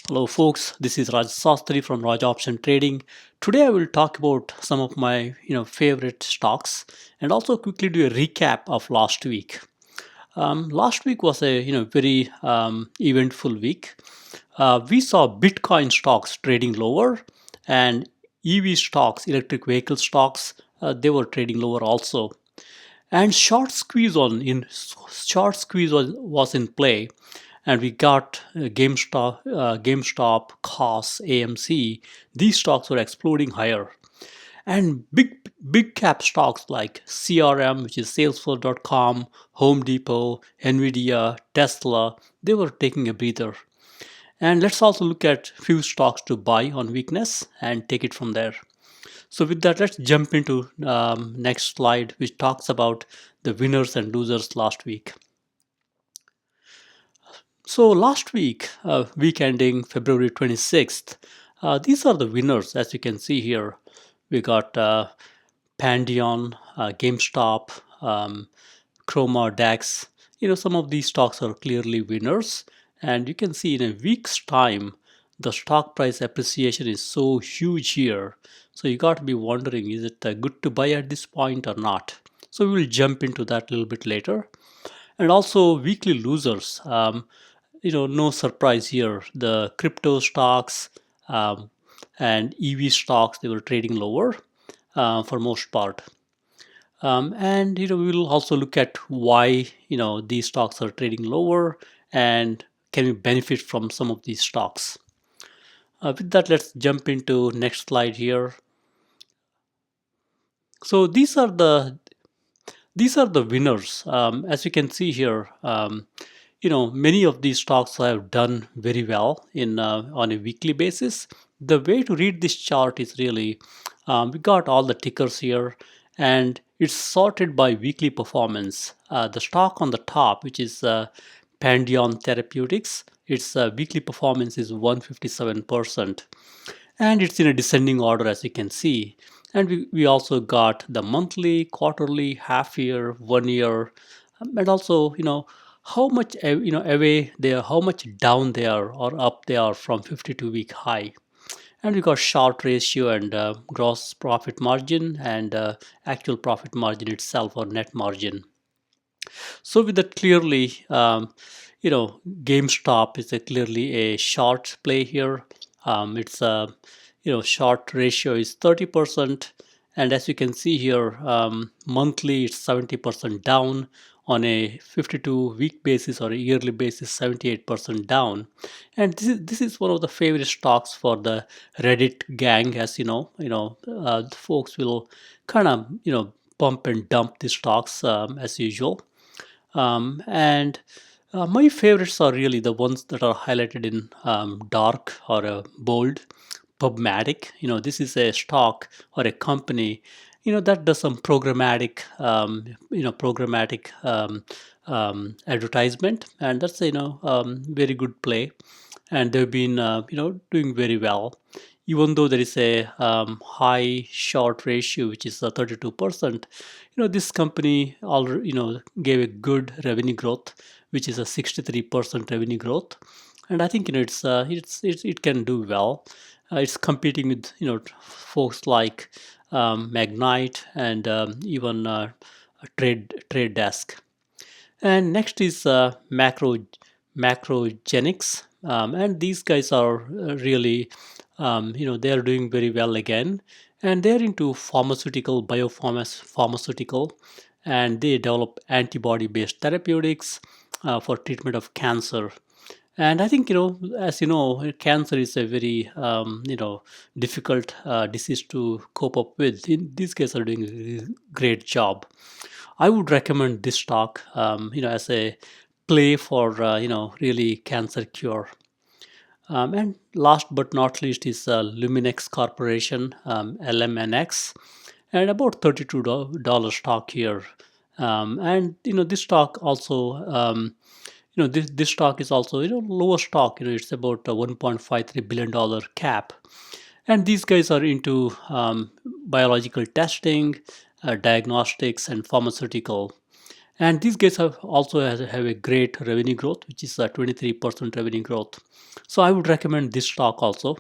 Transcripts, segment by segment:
Hello folks, this is Raj Sastry from Raj Option Trading. Today I will talk about some of my favorite stocks and also quickly do a recap of last week. Last week was a very eventful week. We saw Bitcoin stocks trading lower and EV stocks, electric vehicle stocks, they were trading lower also. And short squeeze was in play, and we got GameStop, COS, AMC. These stocks were exploding higher, and big cap stocks like CRM, which is Salesforce.com, Home Depot, NVIDIA, Tesla, they were taking a breather. And let's also look at few stocks to buy on weakness and take it from there. So with that, let's jump into next slide, which talks about the winners and losers last week. So last week, week ending February 26th, these are the winners. As you can see here, we got Pandion, GameStop, Chroma, DAX. Some of these stocks are clearly winners. And you can see in a week's time, the stock price appreciation is so huge here. So you got to be wondering, is it good to buy at this point or not? So we will jump into that a little bit later. And also weekly losers. No surprise here. The crypto stocks and EV stocks, they were trading lower for most part. And we will also look at why these stocks are trading lower and can we benefit from some of these stocks. With that, let's jump into next slide here. So these are the winners. As you can see here, many of these stocks have done very well in on a weekly basis. The way to read this chart is really we got all the tickers here, and it's sorted by weekly performance. The stock on the top, which is Pandion Therapeutics, its weekly performance is 157%, and it's in a descending order, as you can see. And we also got the monthly, quarterly, half year, 1 year, and also how much away they are, how much down they are or up they are from 52-week high. And we got Sharpe ratio and gross profit margin and actual profit margin itself or net margin. So with that, clearly GameStop is clearly a short play here. It's a short ratio is 30%, and as you can see here, monthly it's 70% down. On a 52-week basis or a yearly basis, 78% down. And this is one of the favorite stocks for the Reddit gang, as the folks will kind of pump and dump the stocks as usual. And my favorites are really the ones that are highlighted in dark or bold. PubMatic, this is a stock or a company, that does some programmatic, advertisement, and that's very good play, and they've been doing very well. Even though there is a high short ratio, which is 32%, this company already gave a good revenue growth, which is a 63% revenue growth, and I think it can do well. It's competing with folks like Magnite and even Trade Desk. And next is MacroGenics, and these guys are really they are doing very well again, and they're into biopharmaceutical, and they develop antibody-based therapeutics for treatment of cancer. And I think, as cancer is a very, difficult disease to cope up with. These guys are doing a great job. I would recommend this stock, as a play for, really cancer cure. And last but not least is LMNX Corporation, LMNX, and about $32 stock here. And, this stock also, this stock is also lower stock. It's about a $1.53 billion cap, and these guys are into biological testing, diagnostics, and pharmaceutical. And these guys have also have a great revenue growth, which is 23% revenue growth. So I would recommend this stock also.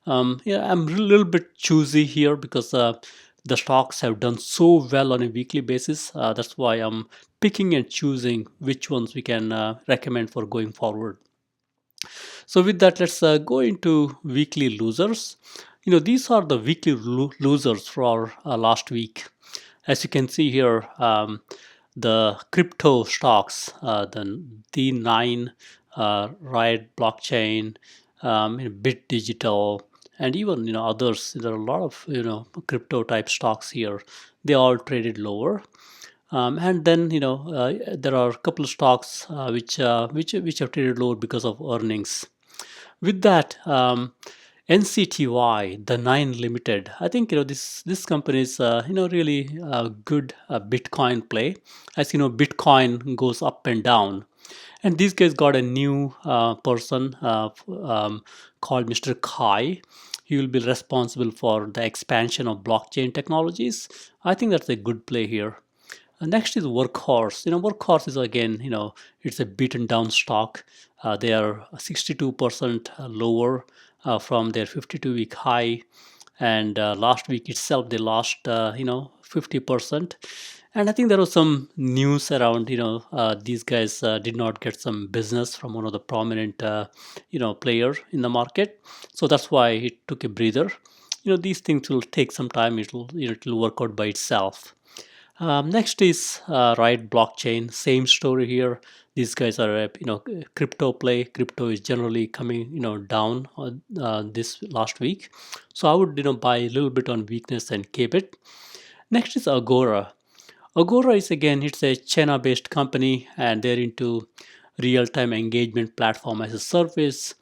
Yeah, I'm a little bit choosy here because the stocks have done so well on a weekly basis. That's why I'm picking and choosing which ones we can recommend for going forward. So with that, let's go into weekly losers. These are the weekly losers for last week. As you can see here, the crypto stocks, the D9, Riot blockchain, BitDigital, and even others. There are a lot of crypto type stocks here. They all traded lower. And then there are a couple of stocks which have traded lower because of earnings. With that, NCTY, the NIO Limited, I think this company is really a good Bitcoin play. As you know, Bitcoin goes up and down, and these guys got a new person called Mr. Kai. He will be responsible for the expansion of blockchain technologies. I think that's a good play here. Next is Workhorse. Workhorse is again, it's a beaten down stock. They are 62% lower from their 52-week high, and last week itself they lost, 50%. And I think there was some news around, these guys did not get some business from one of the prominent, player in the market. So that's why it took a breather. These things will take some time. It'll work out by itself. Next is Riot blockchain. Same story here. These guys are a crypto play. Crypto is generally coming down this last week, so I would buy a little bit on weakness and keep it. Next is Agora. Agora is again, it's a China-based company, and they're into real-time engagement platform as a service.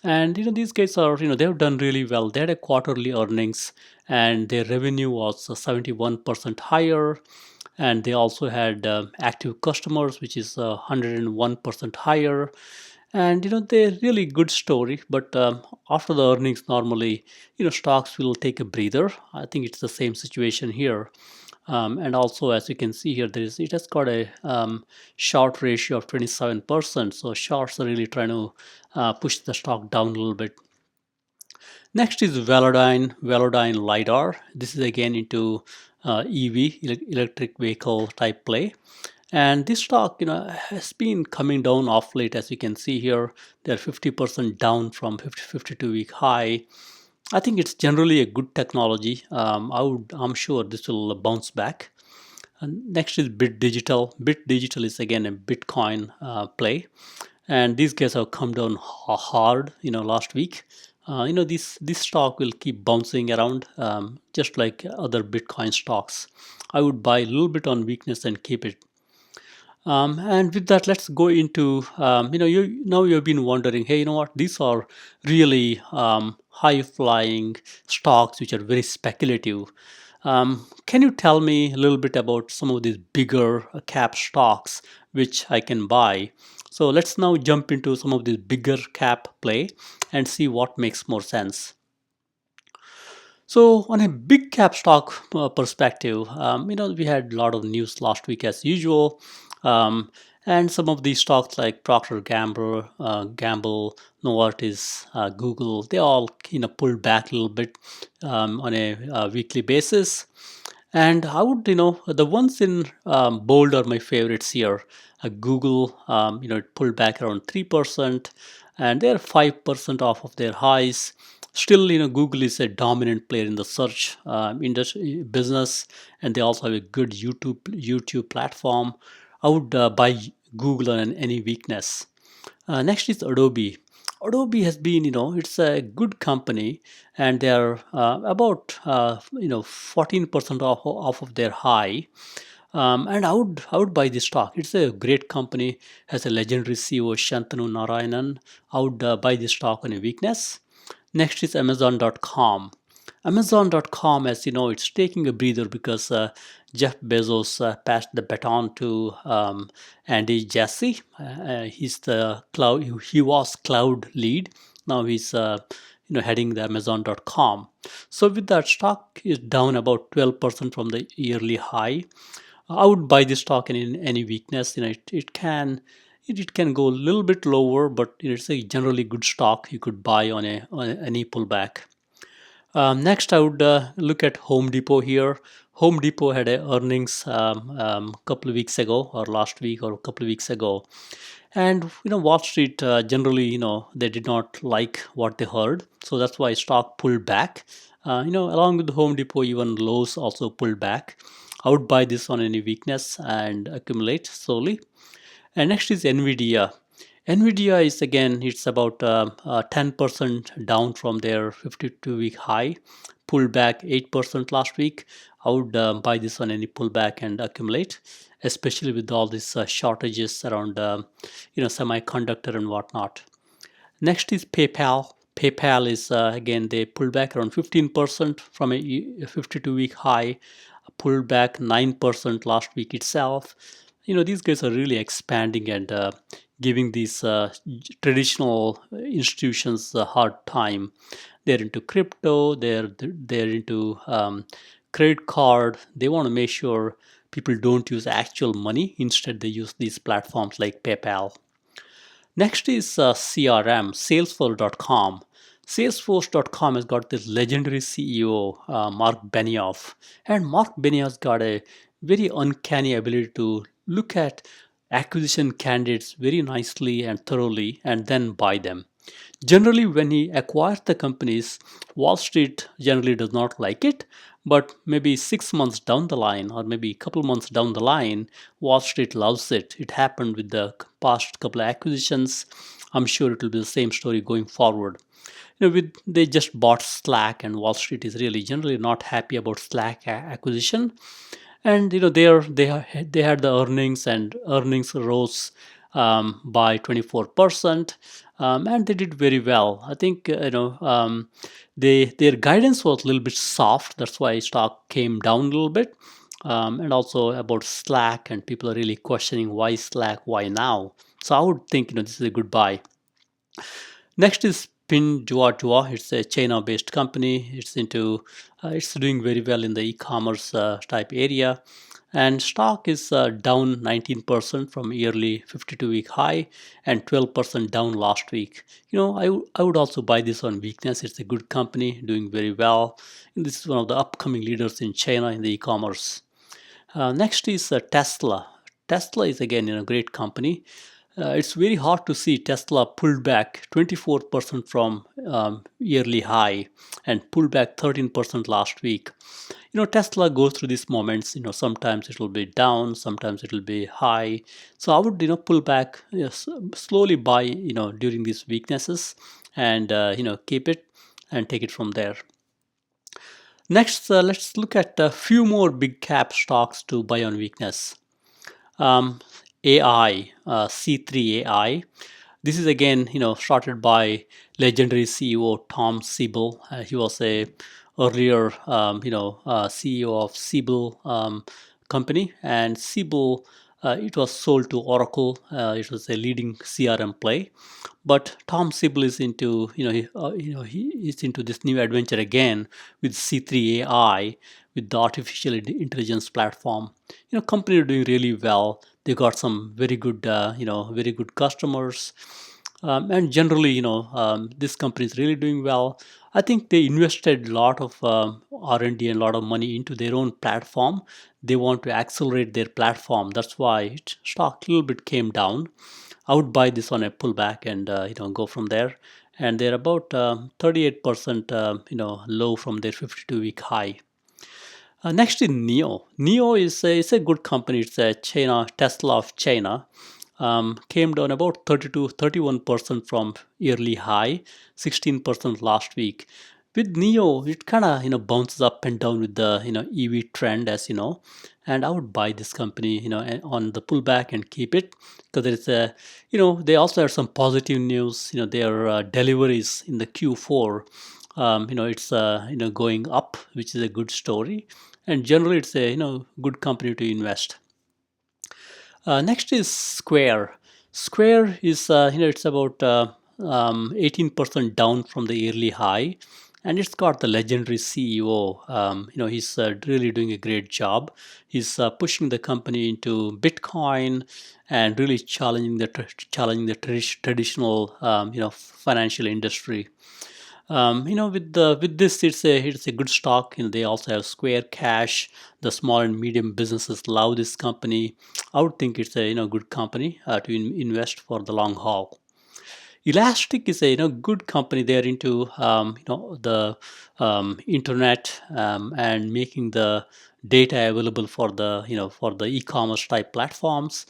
And these guys are they've done really well. They had a quarterly earnings, and their revenue was 71% higher, and they also had active customers, which is 101% higher. And they're really good story. But after the earnings, normally stocks will take a breather. I think it's the same situation here. And also, as you can see here, it has got a short ratio of 27%. So shorts are really trying to push the stock down a little bit. Next is Velodyne Lidar. This is again into EV, electric vehicle type play. And this stock, has been coming down off late. As you can see here, they're 50% down from 52-week high. I think it's generally a good technology. I'm sure this will bounce back. And next is BitDigital. BitDigital is again a Bitcoin play, and these guys have come down hard. Last week. This stock will keep bouncing around, just like other Bitcoin stocks. I would buy a little bit on weakness and keep it. And with that, let's go into, you've been wondering, hey, you know what? These are really high flying stocks, which are very speculative. Can you tell me a little bit about some of these bigger cap stocks which I can buy? So let's now jump into some of these bigger cap play and see what makes more sense. So on a big cap stock perspective, we had a lot of news last week as usual. And some of these stocks like Procter Gamble, Novartis, Google, they all pulled back a little bit on a weekly basis. And I would, the ones in bold are my favorites here. Google, it pulled back around 3%, and they're 5% off of their highs. Still, Google is a dominant player in the search industry business, and they also have a good YouTube platform. I would buy Google on any weakness. Next is Adobe. Adobe has been, it's a good company, and they are about 14% off of their high. And I would buy this stock. It's a great company, has a legendary CEO Shantanu Narayanan. I would buy this stock on a weakness. Next is Amazon.com. Amazon.com, as you know, it's taking a breather because Jeff Bezos passed the baton to Andy Jassy. He's the cloud. He was cloud lead. Now he's heading the Amazon.com. So with that, stock is down about 12% from the yearly high. I would buy this stock in any weakness. It can go a little bit lower, but it's a generally good stock you could buy on any pullback. Next, I would look at Home Depot here. Home Depot had a earnings couple of weeks ago, or last week, or a couple of weeks ago, and Wall Street generally, they did not like what they heard, so that's why stock pulled back. Along with the Home Depot, even Lowe's also pulled back. I would buy this on any weakness and accumulate slowly. And next is NVIDIA. NVIDIA is again, it's about 10% down from their 52-week high, pulled back 8% last week. I would buy this on any pullback and accumulate, especially with all these shortages around, semiconductor and whatnot. Next is PayPal. PayPal is again, they pulled back around 15% from a 52-week high, pulled back 9% last week itself. These guys are really expanding and giving these traditional institutions a hard time. They're into crypto, they're into credit card. They want to make sure people don't use actual money. Instead, they use these platforms like PayPal. Next is CRM, Salesforce.com. Salesforce.com has got this legendary CEO, Mark Benioff. And Mark Benioff's got a very uncanny ability to look at acquisition candidates very nicely and thoroughly and then buy them. Generally, when he acquires the companies, Wall Street generally does not like it, but maybe 6 months down the line, or maybe a couple months down the line, Wall Street loves it. It happened with the past couple of acquisitions. I'm sure it will be the same story going forward. They just bought Slack, and Wall Street is really generally not happy about Slack acquisition. And they had the earnings, and earnings rose by 24%, and they did very well. I think their guidance was a little bit soft. That's why stock came down a little bit. And also about Slack, and people are really questioning why Slack, why now. So I would think this is a good buy. Next is Pinduoduo. It's a China-based company. It's doing very well in the e-commerce type area, and stock is down 19% from yearly 52-week high and 12% down last week. I would also buy this on weakness. It's a good company doing very well. And this is one of the upcoming leaders in China in the e-commerce. Next is Tesla. Tesla is again a great company. It's very hard to see Tesla pulled back 24% from yearly high and pulled back 13% last week. Tesla goes through these moments. Sometimes it will be down, sometimes it will be high. So I would pull back, slowly buy during these weaknesses, and keep it and take it from there. Next, let's look at a few more big cap stocks to buy on weakness. AI, C3 AI. This is again, started by legendary CEO Tom Siebel. He was a earlier, CEO of Siebel company, and Siebel, it was sold to Oracle. It was a leading CRM play, but Tom Siebel is into, he is into this new adventure again with C3 AI, with the artificial intelligence platform. Company are doing really well. They got some very good, very good customers. And generally, this company is really doing well. I think they invested a lot of R&D and a lot of money into their own platform. They want to accelerate their platform. That's why stock a little bit came down. I would buy this on a pullback and go from there. And they're about 38% low from their 52-week high. Next is NIO. NIO is a good company. It's a Tesla of China. Came down about 31% from yearly high, 16% last week. With NIO, it kind of bounces up and down with the EV trend, as you know. And I would buy this company on the pullback and keep it, because it's a they also have some positive news. Their deliveries in the Q4. It's going up, which is a good story, and generally it's a good company to invest. Next is Square. Square is it's about 18% down from the yearly high, and it's got the legendary CEO. He's really doing a great job. He's pushing the company into Bitcoin and really challenging the traditional financial industry. With this, it's a good stock. They also have Square Cash. The small and medium businesses love this company. I would think it's a good company to invest for the long haul. Elastic is a good company. They're into the internet and making the data available for the e-commerce type platforms.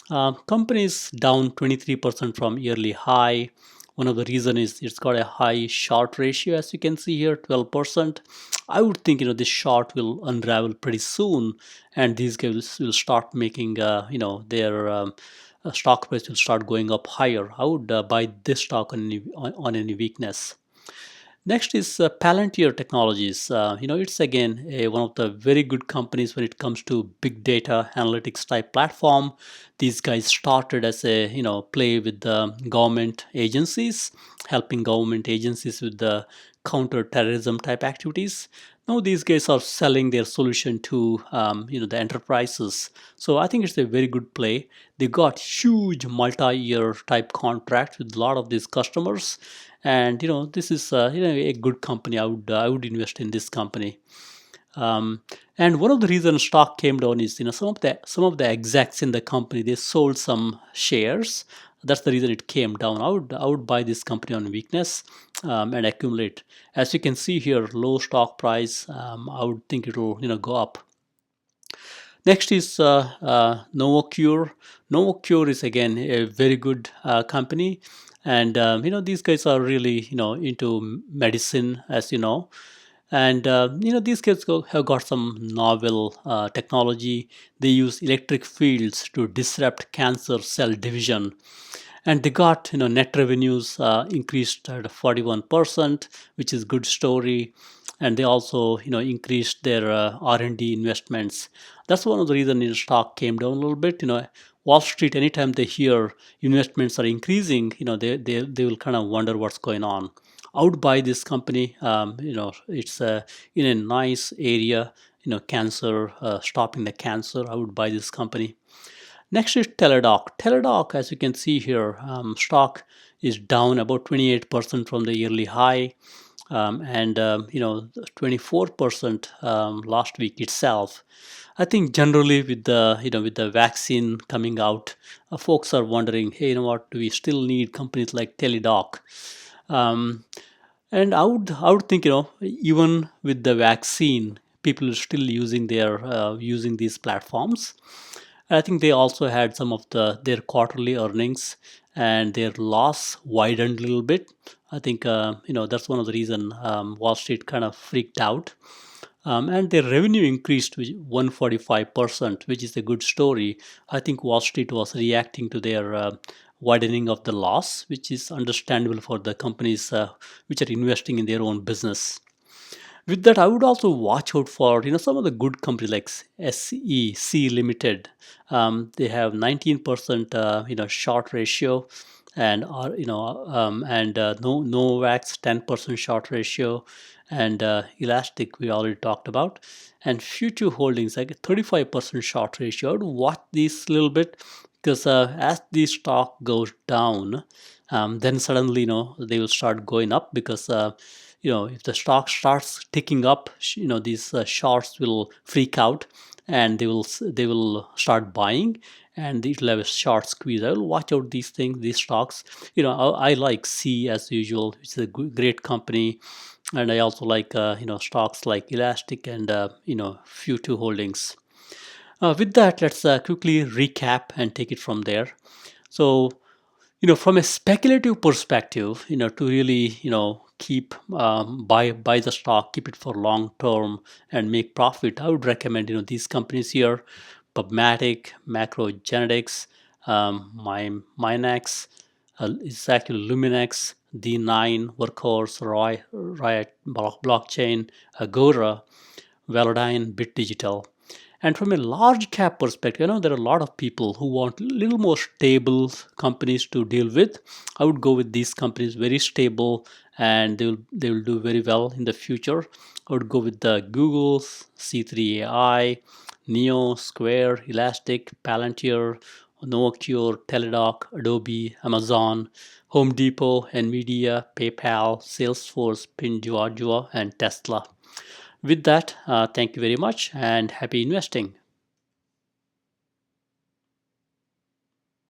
Company is down 23% from yearly high. One of the reason is it's got a high short ratio, as you can see here, 12%. I would think this short will unravel pretty soon, and these guys will start making their stock price will start going up higher. I would buy this stock on any weakness. Next is Palantir Technologies. It's again one of the very good companies when it comes to big data analytics type platform. These guys started as a play with the government agencies, helping government agencies with the counter-terrorism type activities. Now these guys are selling their solution to the enterprises. So I think it's a very good play. They got huge multi-year type contracts with a lot of these customers, and this is a good company. I would invest in this company. And one of the reasons stock came down is some of the execs in the company, they sold some shares. That's the reason it came down. I would buy this company on weakness and accumulate. As you can see here, low stock price. I would think it will go up. Next is NovoCure. NovoCure is again a very good company, and these guys are really into medicine, as you know. And these guys have got some novel technology. They use electric fields to disrupt cancer cell division, and they got net revenues increased at 41%, which is good story. And they also increased their R&D investments. That's one of the reasons stock came down a little bit. Wall Street, anytime they hear investments are increasing, they will kind of wonder what's going on. I would buy this company. It's in a nice area, cancer, stopping the cancer. I would buy this company. Next is Teladoc. Teladoc, as you can see here, stock is down about 28% from the yearly high, and 24% last week itself. I think generally with the vaccine coming out, folks are wondering, hey, what? Do we still need companies like Teladoc? And I would think even with the vaccine, people are still using these platforms. I think they also had some of their quarterly earnings, and their loss widened a little bit. I think that's one of the reason Wall Street kind of freaked out. And their revenue increased to 145%, which is a good story. I think Wall Street was reacting to their widening of the loss, which is understandable for the companies which are investing in their own business. With that, I would also watch out for some of the good companies like SEC Limited. They have 19% short ratio, and Novavax 10% short ratio, and Elastic we already talked about, and Future Holdings like a 35% short ratio. I would watch these a little bit, because as the stock goes down, then suddenly they will start going up, because if the stock starts ticking up, these shorts will freak out, and they will start buying, and it will have a short squeeze. I will watch out these things, these stocks. I like C as usual. It's a great company, and I also like stocks like Elastic and Future Holdings. With that, let's quickly recap and take it from there. So, from a speculative perspective, to really, keep buy the stock, keep it for long term, and make profit, I would recommend these companies here: PubMatic, MacroGenics, minex, it's actually LMNX, D9, Workhorse, Riot blockchain, Agora, Velodyne, BitDigital. And from a large cap perspective, there are a lot of people who want a little more stable companies to deal with. I would go with these companies, very stable, and they will do very well in the future. I would go with the Google's, C3 AI, NIO, Square, Elastic, Palantir, NovoCure, Teladoc, Adobe, Amazon, Home Depot, NVIDIA, PayPal, Salesforce, Pinduoduo, and Tesla. With that, thank you very much and happy investing.